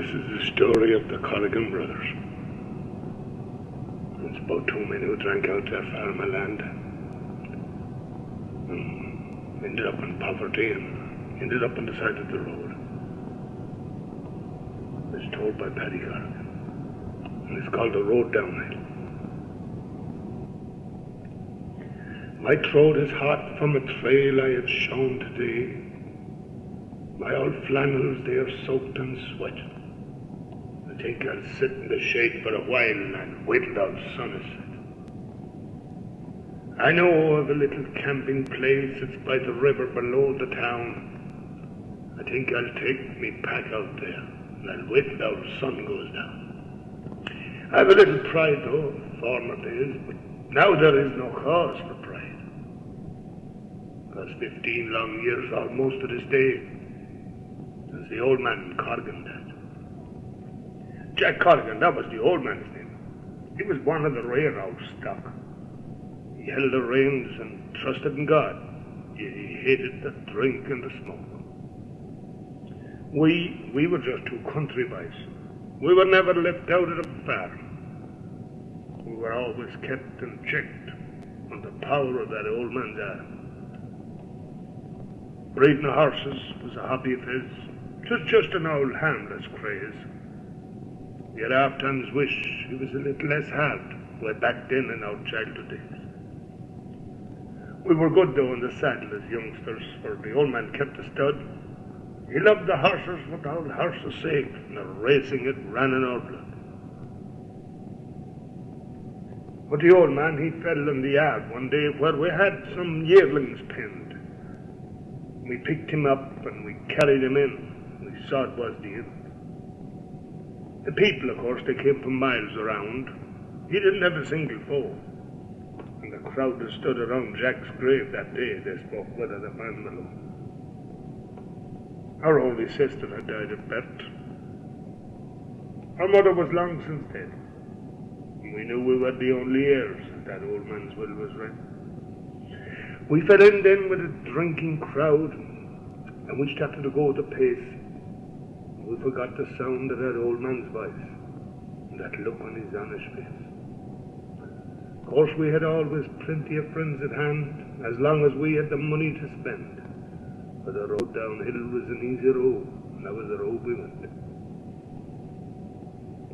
This is the story of the Corrigan brothers. It's about two men who drank out their farm of land and ended up in poverty and ended up on the side of the road. It's told by Paddy Kerrigan, and it's called The Road Downhill. My throat is hot from a trail I have shown today. My old flannels, they are soaked in sweat. I think I'll sit in the shade for a while and wait till the sun is set. I know of a little camping place that's by the river below the town. I think I'll take me pack out there and I'll wait till the sun goes down. I have a little pride though, of former days, but now there is no cause for pride. Because 15 long years almost to this day, since the old man Corrigan died. Jack Corrigan, that was the old man's name. He was one of the rare old stock. He held the reins and trusted in God. He hated the drink and the smoke. We were just two country boys. We were never left out of the farm. We were always kept and checked on the power of that old man's arm. Breeding the horses was a hobby of his. Just an old harmless craze. Yet oftentimes wish he was a little less hard way back then in our childhood days. We were good though in the saddle as youngsters, for the old man kept a stud. He loved the horses for the old horse's sake, and the racing it ran in our blood. But the old man, he fell in the yard one day where we had some yearlings penned. We picked him up and we carried him in. We saw it was the end. The people, of course, they came from miles around. He didn't have a single foe. And the crowd that stood around Jack's grave that day, they spoke whether the man alone. Our only sister had died at birth. Our mother was long since dead. And we knew we were the only heirs, and that old man's will was right. We fell in then with a drinking crowd, and we started to go at a pace. We forgot the sound of that old man's voice and that look on his honest face. Of course, we had always plenty of friends at hand, as long as we had the money to spend. For the road downhill was an easy road, and that was the road we went.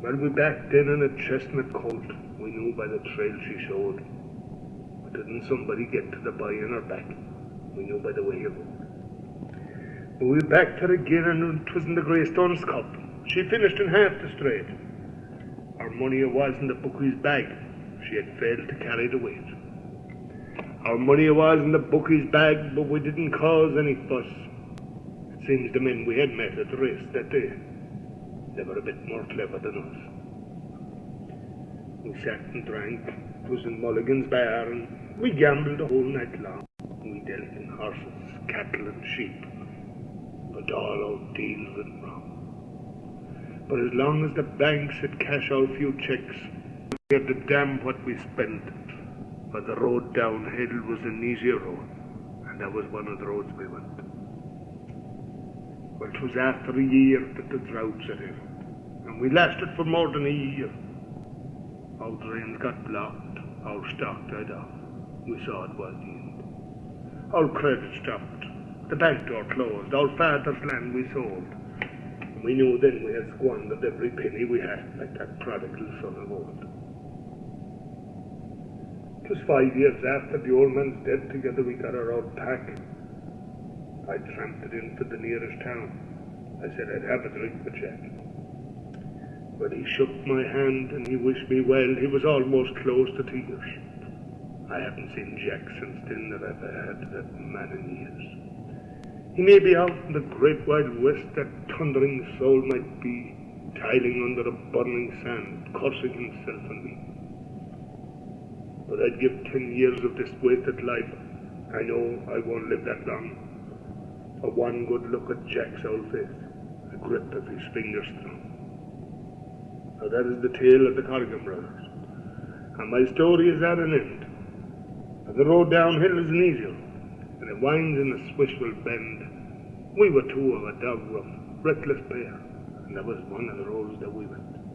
Well, we backed in on a chestnut colt. We knew by the trail she showed. But didn't somebody get to the buy in her back? We knew by the way you rode. We backed her again, and it was in the Greystone's Cup. She finished in half the straight. Our money was in the bookie's bag. She had failed to carry the weight. Our money was in the bookie's bag, but we didn't cause any fuss. It seems the men we had met at the race that day, they were a bit more clever than us. We sat and drank. It was in Mulligan's bar, and we gambled the whole night long. We dealt in horses, cattle, and sheep. But all out deals went wrong. But as long as the banks had cash our few checks, we had to damn what we spent. For the road downhill was an easier road, and that was one of the roads we went. Well, it was after a year that the drought set in, and we lasted for more than a year. Our drains got blocked, our stock died off. We saw it was the end. Our credit stopped. The bank door closed, our father's land we sold. And we knew then we had squandered every penny we had, like that prodigal son of old. It was 5 years after the old man's death, together we got our old pack. I tramped it into the nearest town. I said I'd have a drink with Jack. But he shook my hand and he wished me well. He was almost close to tears. I haven't seen Jack since then that I've had that man in years. He may be out in the great wide west, that thundering soul might be, tiling under a burning sand, cursing himself and me. But I'd give 10 years of this wasted life. I know I won't live that long. For one good look at Jack's old face, a grip of his fingers strong. Now that is the tale of the Corrigan brothers. And my story is at an end. The road downhill is an easier, and it winds in a swishful bend. We were two of a dog-rough, reckless pair, And that was one of the roads that we went.